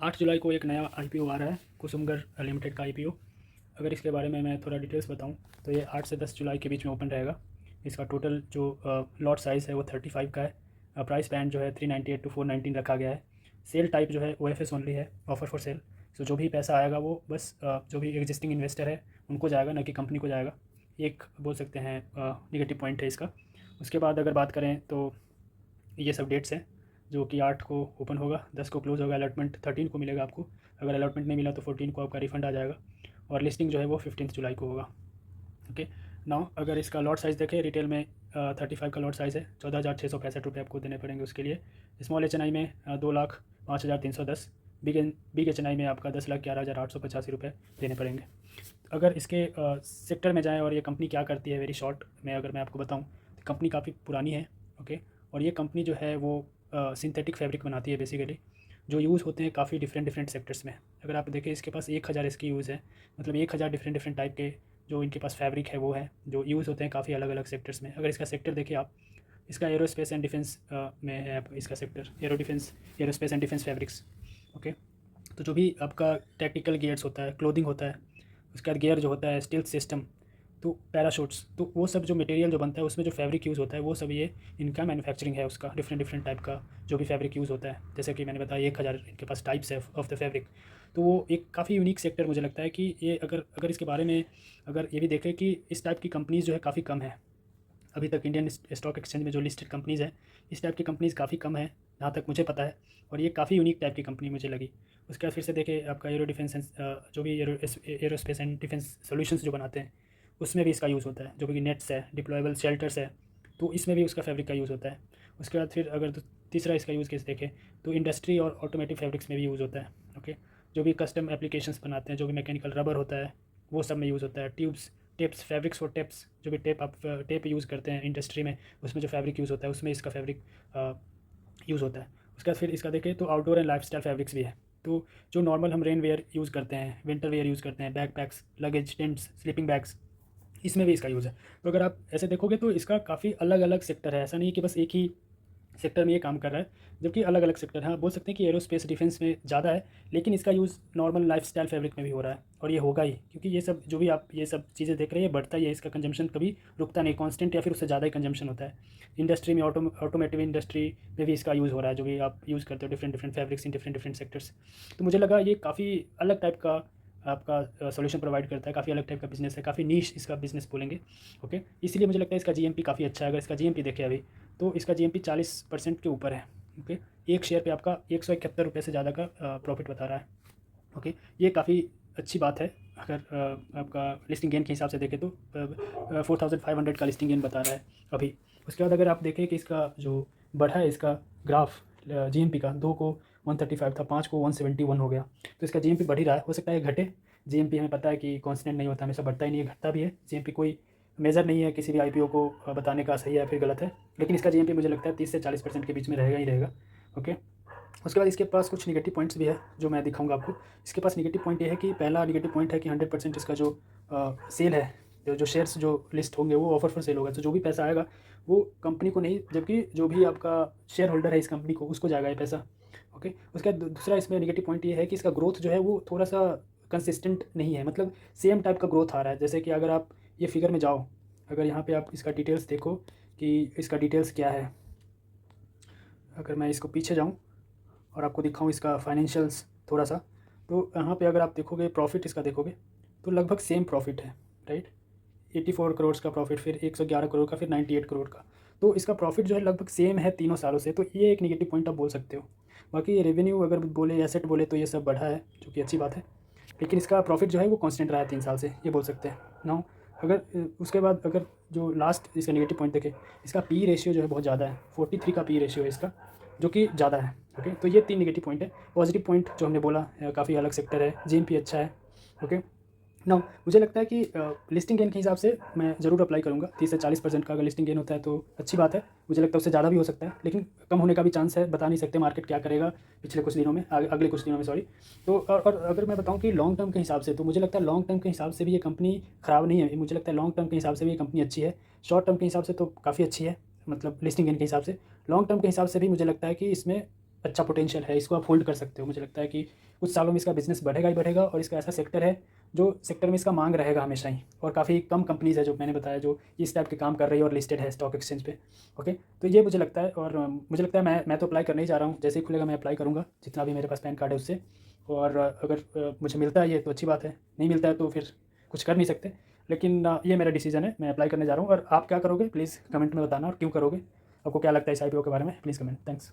8 जुलाई को एक नया आईपीओ आ रहा है, कुसुमगर लिमिटेड का आईपीओ। अगर इसके बारे में मैं थोड़ा डिटेल्स बताऊं तो ये 8 से 10 जुलाई के बीच में ओपन रहेगा। इसका टोटल जो लॉट साइज़ है वो 35 का है। प्राइस बैंड जो है 398 टू 419 रखा गया है। सेल टाइप जो है OFS ओनली है, ऑफर फॉर सेल। सो जो भी पैसा आएगा वो बस जो भी एग्जिस्टिंग इन्वेस्टर है उनको जाएगा, ना कि कंपनी को जाएगा। एक बोल सकते हैं निगेटिव पॉइंट है इसका। उसके बाद अगर बात करें तो ये सब डेट्स हैं, जो कि 8 को ओपन होगा, 10 को क्लोज़ होगा, अलॉटमेंट 13 को मिलेगा आपको। अगर अलॉटमेंट नहीं मिला तो 14 को आपका रिफंड आ जाएगा, और लिस्टिंग जो है वो 15 जुलाई को होगा। ओके। नाउ अगर इसका लॉट साइज़ देखें, रिटेल में 35 का लॉट साइज़ है, 14,665 आपको देने पड़ेंगे उसके लिए। स्मॉल HNI में 2,05,310। बिग HNI में आपका 10,11,885 देने पड़ेंगे। अगर इसके सेक्टर में जाएँ और ये कंपनी क्या करती है, वेरी शॉर्ट में अगर मैं आपको बताऊँ तो कंपनी काफ़ी पुरानी है। ओके। और ये कंपनी जो है वो सिंथेटिक फैब्रिक बनाती है बेसिकली, जो यूज़ होते हैं काफ़ी डिफरेंट डिफरेंट सेक्टर्स में। अगर आप देखें इसके पास 1000 इसकी यूज़ है, मतलब 1000 डिफरेंट डिफरेंट टाइप के जो इनके पास फैब्रिक है वो है, जो यूज़ होते हैं काफ़ी अलग अलग सेक्टर्स में। अगर इसका सेक्टर देखिए आप, इसका एरोस्पेस एंड डिफेंस में है आप इसका sector, aerospace and defence fabrics. Okay. तो जो भी आपका टेक्निकल गियर्स होता है, क्लोथिंग होता है, उसके बाद गियर जो होता है, स्टील्थ सिस्टम, तो पैराशूट्स, तो वो सब जो मटेरियल जो बनता है उसमें जो फैब्रिक यूज़ होता है वो सब ये इनका मैन्युफैक्चरिंग है उसका। डिफरेंट डिफरेंट टाइप का जो भी फैब्रिक यूज़ होता है, जैसे कि मैंने बताया 1000 इनके पास टाइप्स है ऑफ द फैब्रिक। तो वो एक काफ़ी यूनिक सेक्टर मुझे लगता है कि ये अगर अगर इसके बारे में अगर ये भी देखें कि इस टाइप की कंपनीज़ जो है काफ़ी कम है अभी तक। इंडियन स्टॉक एक्सचेंज में जो लिस्टेड कंपनीज़ हैं, इस टाइप की कंपनीज़ काफ़ी कम है जहाँ तक मुझे पता है, और ये काफ़ी यूनिक टाइप की कंपनी मुझे लगी। उसके बाद फिर से देखें आपका एरो डिफेंस जो भी एरोस्पेस एंड डिफेंस सोल्यूशंस जो बनाते हैं उसमें भी इसका यूज़ होता है। जो भी नेट्स है, डिप्लॉयबल शेल्टर्स है, तो इसमें भी उसका फैब्रिक का यूज़ होता है। उसके बाद फिर अगर तीसरा इसका यूज़ केस देखें तो इंडस्ट्री और ऑटोमेटिव फैब्रिक्स में भी यूज़ होता है। ओके। जो भी कस्टम एप्लीकेशंस बनाते हैं, जो भी मैकेनिकल रबर होता है वो सब में यूज़ होता है। ट्यूब्स, टेप्स, फैब्रिक्स और टेप्स, जो भी टेप आप टेप यूज़ करते हैं इंडस्ट्री में, उसमें जो फैब्रिक यूज़ होता है उसमें इसका फैब्रिक यूज़ होता है। उसके बाद फिर इसका देखें तो आउटडोर एंड लाइफस्टाइल फैब्रिक्स भी है। तो जो नॉर्मल हम रेन वेयर यूज़ करते हैं, विंटर वेयर यूज़ करते हैं, back PACS, luggage, tents, sleeping bags, इसमें भी इसका यूज़ है। तो अगर आप ऐसे देखोगे तो इसका काफ़ी अलग अलग सेक्टर है, ऐसा नहीं कि बस एक ही सेक्टर में ये काम कर रहा है, जबकि अलग अलग सेक्टर हैं। बोल सकते हैं कि एरोस्पेस डिफेंस में ज़्यादा है, लेकिन इसका यूज़ नॉर्मल लाइफस्टाइल फैब्रिक में भी हो रहा है, और ये होगा ही, क्योंकि ये सब जो भी आप ये सब चीज़ें देख रहे हैं बढ़ता ही है। इसका कंजम्पशन कभी रुकता नहीं, कांस्टेंट या फिर उससे ज़्यादा ही कंजम्पशन होता है। इंडस्ट्री में, ऑटोमेटिव इंडस्ट्री में भी इसका यूज़ हो रहा है, जो भी आप यूज़ करते हो different different fabrics in different different sectors. तो मुझे लगा ये काफ़ी अलग टाइप का आपका सॉल्यूशन प्रोवाइड करता है, काफ़ी अलग टाइप का बिजनेस है, काफ़ी नीश इसका बिजनेस बोलेंगे। ओके। इसलिए मुझे लगता है इसका जीएमपी काफ़ी अच्छा है। अगर इसका जीएमपी देखें अभी, तो इसका जीएमपी 40% के ऊपर है। ओके। एक शेयर पे आपका 171 रुपये से ज़्यादा का प्रॉफिट बता रहा है। ओके। ये काफ़ी अच्छी बात है। अगर आपका लिस्टिंग गेन के हिसाब से देखें तो 4500 का लिस्टिंग गेन बता रहा है अभी। उसके बाद अगर आप देखें कि इसका जो बढ़ा है इसका ग्राफ जीएमपी का, 2 को 135 था, 5 को 171 हो गया, तो इसका जीएमपी बढ़ ही रहा है। हो सकता है घटे, जीएमपी हमें पता है कि कांस्टेंट नहीं होता, हमेशा बढ़ता ही नहीं है, घटता भी है। जीएमपी कोई मेज़र नहीं है किसी भी आईपीओ को बताने का सही है फिर गलत है, लेकिन इसका जीएमपी मुझे लगता है 30 से 40% के बीच में रहेगा ही रहेगा। ओके। उसके बाद इसके पास कुछ नेगेटिव पॉइंट्स भी है जो मैं दिखाऊंगा आपको। इसके पास नेगेटिव पॉइंट ये है कि पहला नेगेटिव पॉइंट है कि 100% इसका जो सेल है, जो शेयर्स जो लिस्ट होंगे वो ऑफर फॉर सेल होगा, तो जो भी पैसा आएगा वो कंपनी को नहीं, जबकि जो भी आपका शेयर होल्डर है इस कंपनी को उसको जाएगा ये पैसा। ओके। उसके बाद दूसरा इसमें नेगेटिव पॉइंट ये है कि इसका ग्रोथ जो है वो थोड़ा सा कंसिस्टेंट नहीं है, मतलब सेम टाइप का ग्रोथ आ रहा है। जैसे कि अगर आप ये फिगर में जाओ, अगर यहाँ पे आप इसका डिटेल्स देखो कि इसका डिटेल्स क्या है, अगर मैं इसको पीछे जाऊँ और आपको दिखाऊँ इसका फाइनेंशियल्स थोड़ा सा, तो यहाँ पे अगर आप देखोगे प्रॉफिट इसका देखोगे तो लगभग सेम प्रॉफिट है, राइट। 84 करोड़ का प्रॉफिट, फिर 111 करोड़ का, फिर 98 करोड़ का। तो इसका प्रॉफिट जो है लगभग सेम है तीनों सालों से, तो ये एक नेगेटिव पॉइंट आप बोल सकते हो। बाकी ये रेवेन्यू अगर बोले, एसेट बोले, तो ये सब बढ़ा है जो कि अच्छी बात है, लेकिन इसका प्रॉफिट जो है वो कांस्टेंट रहा है 3 साल से, ये बोल सकते हैं ना। अगर उसके बाद अगर जो लास्ट इसका नेगेटिव पॉइंट देखें, इसका पी रेशियो जो है बहुत ज़्यादा है, 43 का पी रेशियो है इसका, जो कि ज़्यादा है। ओके। तो ये 3 नेगेटिव पॉइंट है। पॉजिटिव पॉइंट जो हमने बोला, काफ़ी अलग सेक्टर है, जीएमपी अच्छा है। ओके। ना मुझे लगता है कि लिस्टिंग गेन के हिसाब से मैं ज़रूर अप्लाई करूँगा। 30 से 40% का अगर लिस्टिंग गेन होता है तो अच्छी बात है। मुझे लगता है उससे ज़्यादा भी हो सकता है, लेकिन कम होने का भी चांस है, बता नहीं सकते मार्केट क्या करेगा पिछले कुछ दिनों में, अगले कुछ दिनों में, सॉरी। तो और अगर मैं बताऊँ कि लॉन्ग टर्म के हिसाब से, तो मुझे लगता है लॉन्ग टर्म के हिसाब से भी ये कंपनी ख़राब नहीं है। मुझे लगता है लॉन्ग टर्म के हिसाब से भी ये कंपनी अच्छी है। शॉर्ट टर्म के हिसाब से तो काफ़ी अच्छी है, मतलब लिस्टिंग गेन के हिसाब से। लॉन्ग टर्म के हिसाब से भी मुझे लगता है कि इसमें अच्छा पोटेंशियल है, इसको आप होल्ड कर सकते हो। मुझे लगता है कि कुछ सालों में इसका बिज़नेस बढ़ेगा ही बढ़ेगा और इसका ऐसा सेक्टर है जो सेक्टर में इसका मांग रहेगा हमेशा ही, और काफ़ी कम कंपनीज़ है जो मैंने बताया जो इस टाइप के काम कर रही है और लिस्टेड है स्टॉक एक्सचेंज पे। ओके, तो ये मुझे लगता है, और मुझे लगता है मैं तो अप्लाई करने ही जा रहा हूँ। जैसे ही खुलेगा मैं अप्लाई करूँगा, जितना भी मेरे पास पैन कार्ड है उससे। और अगर मुझे मिलता है ये तो अच्छी बात है, नहीं मिलता है तो फिर कुछ कर नहीं सकते। लेकिन ये मेरा डिसीजन है, मैं अप्लाई करने जा रहा हूँ। और आप क्या करोगे प्लीज़ कमेंट में बताना, और क्यों करोगे, आपको क्या लगता है इस आईपीओ के बारे में, प्लीज़ कमेंट। थैंक्स।